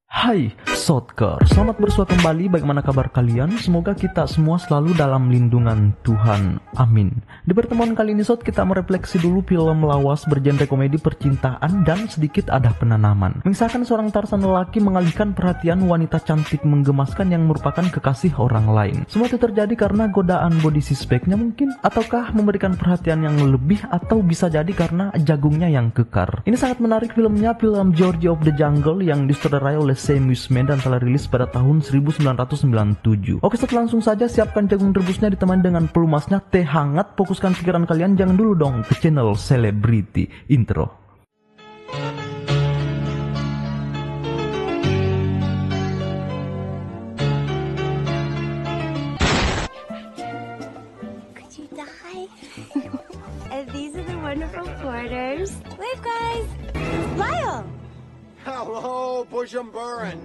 Hai Sotkers, selamat bersua kembali. Bagaimana kabar kalian? Semoga kita semua selalu dalam lindungan Tuhan. Amin. Di pertemuan kali ini Sot, kita merefleksi dulu film lawas bergenre komedi percintaan dan sedikit ada penanaman. Mengisahkan seorang Tarzan lelaki mengalihkan perhatian wanita cantik menggemaskan yang merupakan kekasih orang lain. Semua itu terjadi karena godaan body suspeknya mungkin, ataukah memberikan perhatian yang lebih, atau bisa jadi karena jagungnya yang kekar. Ini sangat menarik filmnya, film George of the Jungle yang disutradarai oleh Sam Wiseman dan telah rilis pada tahun 1997. Oke Sob, langsung saja siapkan jagung rebusnya ditemani dengan pelumasnya teh hangat. Fokuskan pikiran kalian, jangan dulu dong ke channel Selebriti. Intro. Could you die? And these are the wonderful porters. Wave, guys! Lyle! Hello, Bujumbura.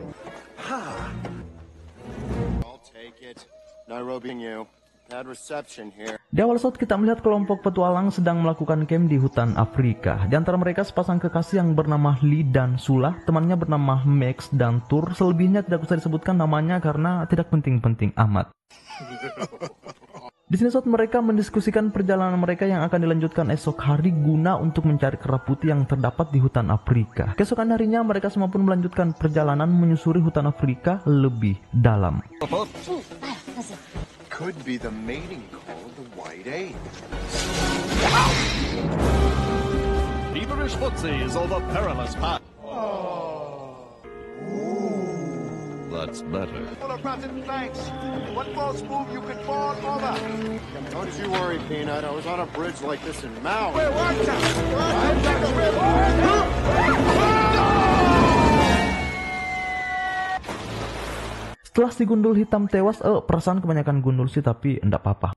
I'll take it. Nairobi and you. Bad reception here. Di awal shot kita melihat kelompok petualang sedang melakukan camp di hutan Afrika. Di antara mereka sepasang kekasih yang bernama Lee dan Sula, temannya bernama Max dan Tur. Selebihnya tidak usah disebutkan namanya karena tidak penting-penting amat. Di sini Sob, mereka mendiskusikan perjalanan mereka yang akan dilanjutkan esok hari guna untuk mencari kera putih yang terdapat di hutan Afrika. Keesokan harinya mereka semua pun melanjutkan perjalanan menyusuri hutan Afrika lebih dalam. Could be the mating call of the white ape. Feverish footsies over perilous path. That's better. Full of rotten banks. One false move, you could fall over. Don't you worry, Peanut. I was on a bridge like this in Maui. Wait, watch out! Setelah si gundul hitam tewas, perasaan kebanyakan gundul sih, tapi enggak apa-apa.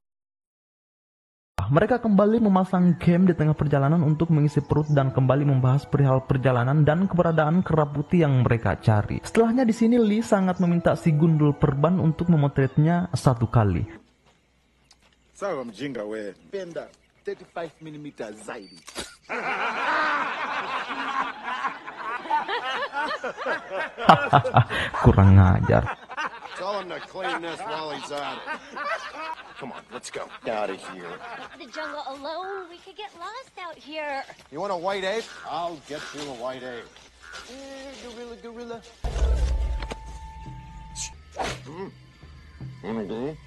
Mereka kembali memasang camp di tengah perjalanan untuk mengisi perut dan kembali membahas perihal perjalanan dan keberadaan kera putih yang mereka cari. Setelahnya di sini Lee sangat meminta si gundul perban untuk memotretnya satu kali. Sawa mjinga we. Penda 35mm zaidi. Kurang ngajar. Tell him to clean this while he's at it. Come on, let's go. Out of here. The jungle alone, we could get lost out here. You want a white ape? I'll get you a white ape. Gorilla. Wanna go?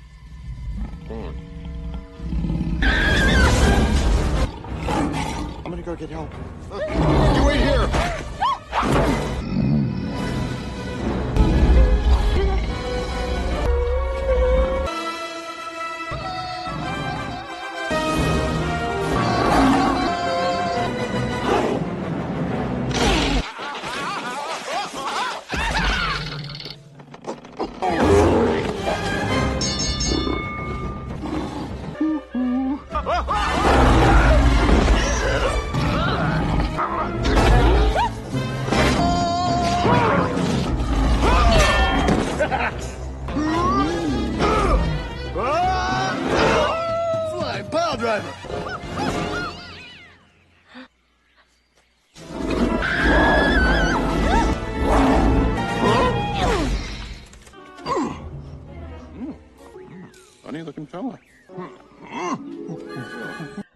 Come on. I'm gonna go get help. You wait here. Fly, pile driver. Funny looking fella.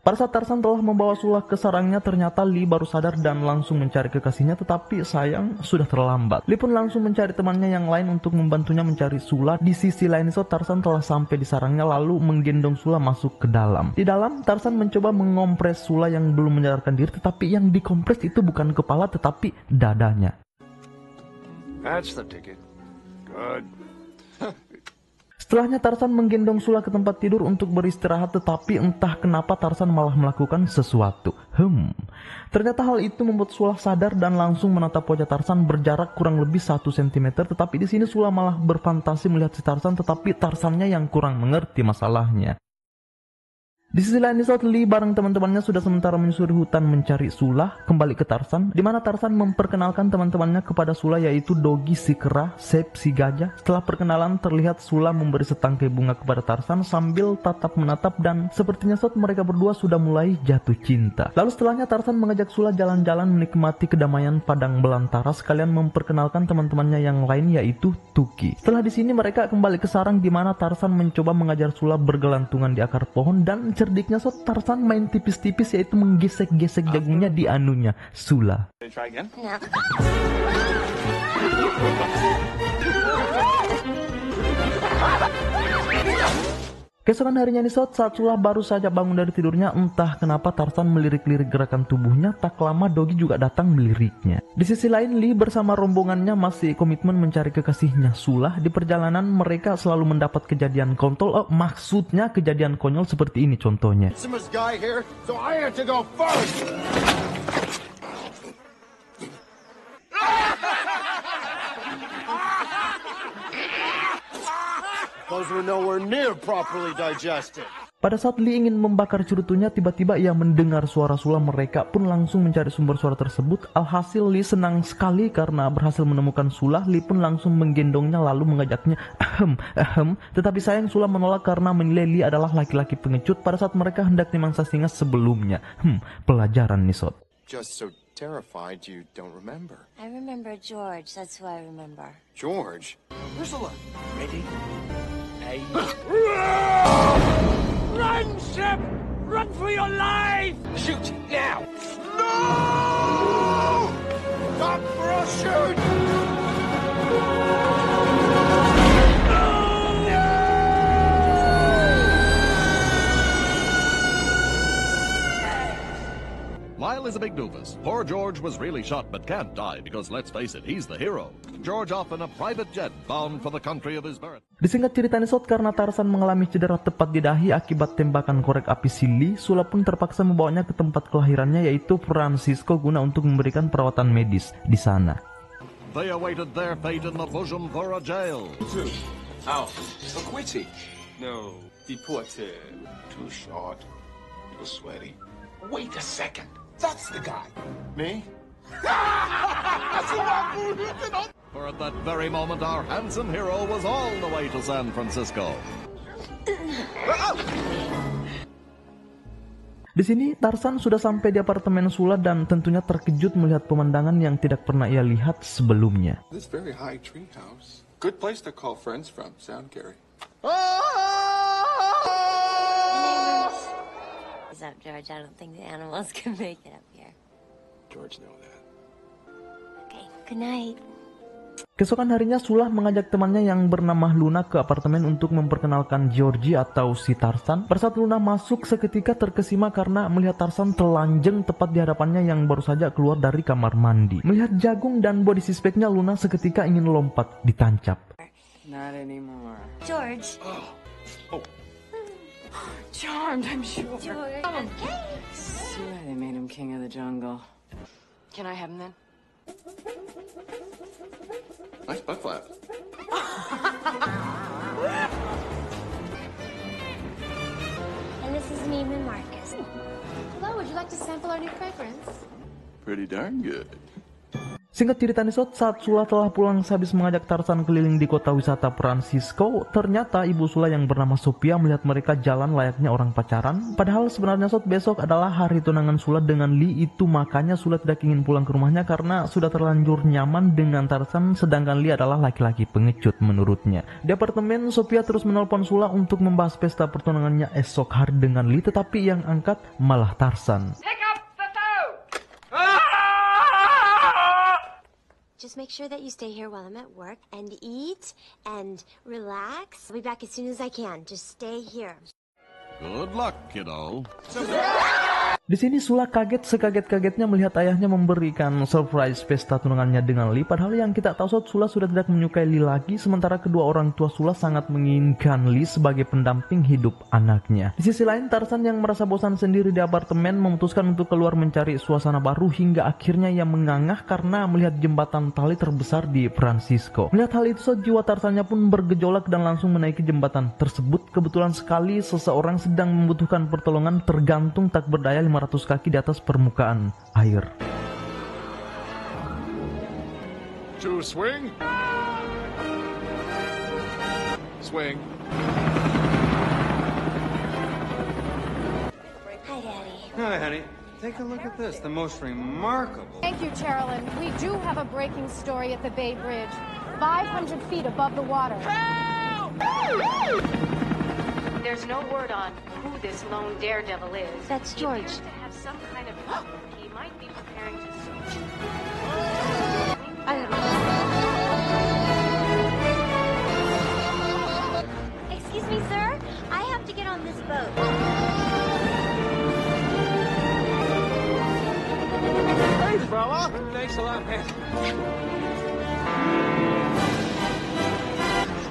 Pada saat Tarzan telah membawa Sula ke sarangnya, ternyata Lee baru sadar dan langsung mencari kekasihnya, tetapi sayang sudah terlambat. Lee pun langsung mencari temannya yang lain untuk membantunya mencari Sula. Di sisi lain itu Tarzan telah sampai di sarangnya lalu menggendong Sula masuk ke dalam. Di dalam Tarzan mencoba mengompres Sula yang belum menyadarkan diri, tetapi yang dikompres itu bukan kepala tetapi dadanya. That's the ticket. Good. Setelahnya Tarzan menggendong Sula ke tempat tidur untuk beristirahat, tetapi entah kenapa Tarzan malah melakukan sesuatu. Ternyata hal itu membuat Sula sadar dan langsung menatap wajah Tarzan berjarak kurang lebih 1 cm. Tetapi di sini Sula malah berfantasi melihat si Tarzan, tetapi Tarzannya yang kurang mengerti masalahnya. Di sisi lain Sot, Lee bareng teman-temannya sudah sementara menyusuri hutan mencari Sula kembali ke Tarzan, di mana Tarzan memperkenalkan teman-temannya kepada Sula, yaitu Dogi si kera, Sep si gajah. Setelah perkenalan terlihat Sula memberi setangkai bunga kepada Tarzan sambil tatap menatap, dan sepertinya Sot mereka berdua sudah mulai jatuh cinta. Lalu setelahnya Tarzan mengajak Sula jalan-jalan menikmati kedamaian padang belantara sekalian memperkenalkan teman-temannya yang lain, yaitu Tuki. Setelah di sini mereka kembali ke sarang di mana Tarzan mencoba mengajar Sula bergelantungan di akar pohon, dan cerdiknya Sot Tarzan main tipis-tipis, yaitu menggesek-gesek jagungnya di anunya Sula. Try again. No. Keesokan harinya Sot, saat Sula baru saja bangun dari tidurnya, entah kenapa Tarzan melirik-lirik gerakan tubuhnya. Tak lama Dogi juga datang meliriknya. Di sisi lain, Lee bersama rombongannya masih komitmen mencari kekasihnya Sula. Di perjalanan mereka selalu mendapat kejadian kontol, maksudnya kejadian konyol seperti ini contohnya. Sima's guy here, so I had to go first. Those were nowhere near properly digested. Pada saat Lee ingin membakar cerutunya, tiba-tiba ia mendengar suara Sula. Mereka pun langsung mencari sumber suara tersebut. Alhasil Lee senang sekali karena berhasil menemukan Sula. Lee pun langsung menggendongnya lalu mengajaknya ahem. Tetapi sayang Sula menolak karena menilai Lee adalah laki-laki pengecut pada saat mereka hendak dimangsa singa sebelumnya. Pelajaran nih Sot. Just so terrified you don't remember. I remember George. That's who I remember. George? Ursula. Ready? Aim. Run, Shep! Run for your life! Shoot now! No! Stop for a shoot! Lyle is a big doofus. Poor George was really shot but can't die because, let's face it, he's the hero. George off in a private jet bound for the country of his birth. Disingkat cerita Sot, karena Tarzan mengalami cedera tepat di dahi akibat tembakan korek api Silly, Sula pun terpaksa membawanya ke tempat kelahirannya, yaitu Francisco, guna untuk memberikan perawatan medis di sana. They awaited their fate in the bosom for a jail. Out. Acquitted. No. Deported. Too short. Too sweaty. Wait a second. That's the guy. Me? For at that very moment, our handsome hero was all the way to San Francisco. Di sini Tarzan sudah sampai di apartemen Sula dan tentunya terkejut melihat pemandangan yang tidak pernah ia lihat sebelumnya. This very high tree house. Good place to call friends from. Sound, Gary. What's up, George? I don't think the animals can make it up here. George know that. Okay, good night. Keesokan harinya Sula mengajak temannya yang bernama Luna ke apartemen untuk memperkenalkan Georgie atau si Tarzan. Pada saat Luna masuk, seketika terkesima karena melihat Tarzan telanjang tepat di hadapannya yang baru saja keluar dari kamar mandi. Melihat jagung dan body suspectnya, Luna seketika ingin lompat ditancap. Not anymore. George. Charmed, I'm sure. George. Okay. See why they made him king of the jungle. Can I have him then? Nice butt flap. And this is Neiman Marcus. Hello, would you like to sample our new fragrance? Pretty darn good. Singkat cerita Sot, saat Sula telah pulang sehabis mengajak Tarzan keliling di kota wisata Francisco, ternyata ibu Sula yang bernama Sophia melihat mereka jalan layaknya orang pacaran. Padahal sebenarnya Sot, besok adalah hari tunangan Sula dengan Lee, itu makanya Sula tidak ingin pulang ke rumahnya karena sudah terlanjur nyaman dengan Tarzan, sedangkan Lee adalah laki-laki pengecut menurutnya. Di apartemen, Sophia terus menelpon Sula untuk membahas pesta pertunangannya esok hari dengan Lee, tetapi yang angkat malah Tarzan. Just make sure that you stay here while I'm at work and eat and relax. I'll be back as soon as I can. Just stay here. Good luck, kiddo. Di sini Sula kaget sekaget-kagetnya melihat ayahnya memberikan surprise pesta tunangannya dengan Lee. Padahal yang kita tahu Sula sudah tidak menyukai Lee lagi, sementara kedua orang tua Sula sangat menginginkan Lee sebagai pendamping hidup anaknya. Di sisi lain, Tarzan yang merasa bosan sendiri di apartemen memutuskan untuk keluar mencari suasana baru, hingga akhirnya ia mengangah karena melihat jembatan tali terbesar di Francisco. Melihat hal itu, jiwa Tarzannya pun bergejolak dan langsung menaiki jembatan tersebut. Kebetulan sekali seseorang sedang membutuhkan pertolongan tergantung tak berdaya 500 kaki di atas permukaan air. To swing. Swing. Hi, Daddy. Hi, honey. Take a look at this. The most remarkable. Thank you, Carolyn. We do have a breaking story at the Bay Bridge. 500 feet above the water. There's no word on who this lone daredevil is. That's He George. appears to have some kind of... He might be preparing to... I don't know. Excuse me, sir. I have to get on this boat. Hey, fella. Thanks a lot, man.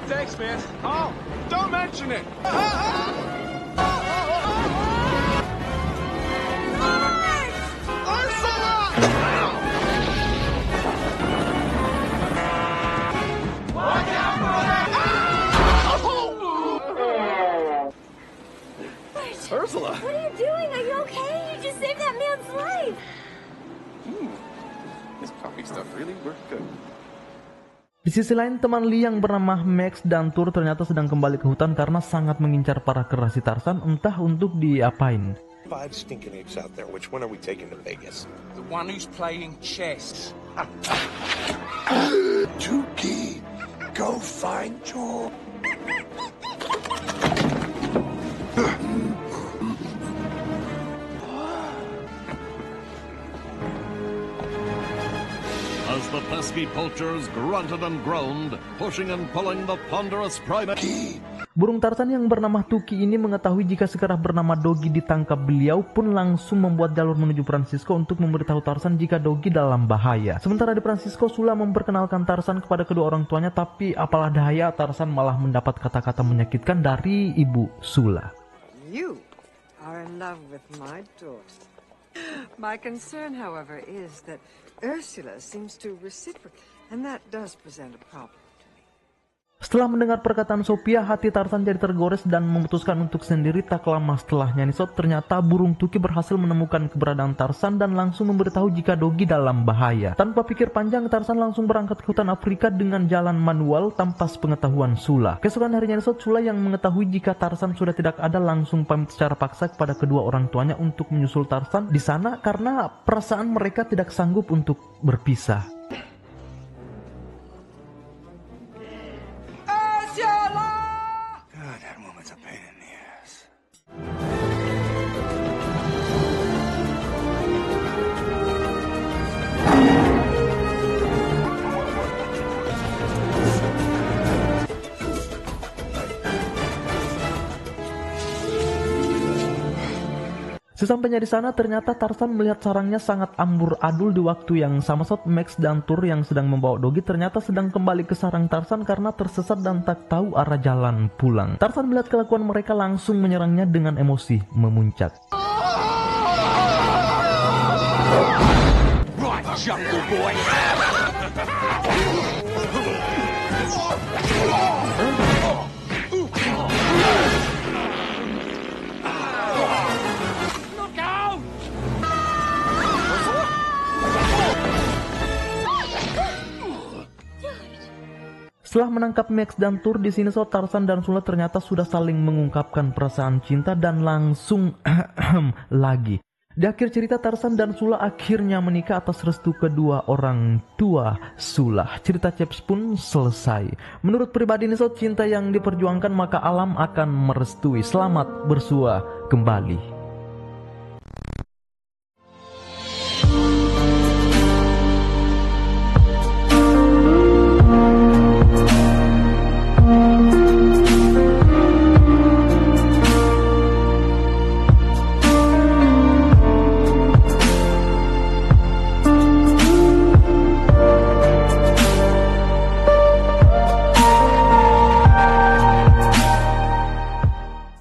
Thanks, man. Oh, don't mention it. Ursula. What are you doing? Are you okay? You just saved that man's life. This coffee stuff really worked good. Di sisi lain, teman Lee yang bernama Max dan Tur ternyata sedang kembali ke hutan karena sangat mengincar para kekasih Tarzan, entah untuk diapain. 5 stinking apes out there. Which one are we taking to Vegas? The one who's playing chess. Tukey, go find George. As the pesky poachers grunted and groaned, pushing and pulling the ponderous primate. Burung Tarzan yang bernama Tuki ini mengetahui jika sekarang bernama Dogi ditangkap. Beliau pun langsung membuat jalur menuju Francisco untuk memberitahu Tarzan jika Dogi dalam bahaya. Sementara di Francisco, Sula memperkenalkan Tarzan kepada kedua orang tuanya, tapi apalah daya, Tarzan malah mendapat kata-kata menyakitkan dari ibu Sula. You are in love with my daughter. My concern, however, is that Ursula seems to reciprocate, and that does present a problem. Setelah mendengar perkataan Sophia, hati Tarzan jadi tergores dan memutuskan untuk sendiri. Tak lama setelahnya nih, ternyata burung Tuki berhasil menemukan keberadaan Tarzan dan langsung memberitahu jika Dogi dalam bahaya. Tanpa pikir panjang, Tarzan langsung berangkat ke hutan Afrika dengan jalan manual tanpa sepengetahuan Sula. Keesokan harinya nih, Sula yang mengetahui jika Tarzan sudah tidak ada langsung pamit secara paksa kepada kedua orang tuanya untuk menyusul Tarzan di sana karena perasaan mereka tidak sanggup untuk berpisah. God, that woman's a pain in the ass. Sesampainya di sana, ternyata Tarzan melihat sarangnya sangat amburadul. Di waktu yang sama, Max dan Tur yang sedang membawa Dogi ternyata sedang kembali ke sarang Tarzan karena tersesat dan tak tahu arah jalan pulang. Tarzan melihat kelakuan mereka langsung menyerangnya dengan emosi memuncak. Right, Jungle Boy. Setelah menangkap Max dan Tur di sini, Tarzan dan Sula ternyata sudah saling mengungkapkan perasaan cinta dan langsung lagi. Di akhir cerita, Tarzan dan Sula akhirnya menikah atas restu kedua orang tua Sula. Cerita Chaps pun selesai. Menurut pribadi ini, cinta yang diperjuangkan maka alam akan merestui. Selamat bersua kembali.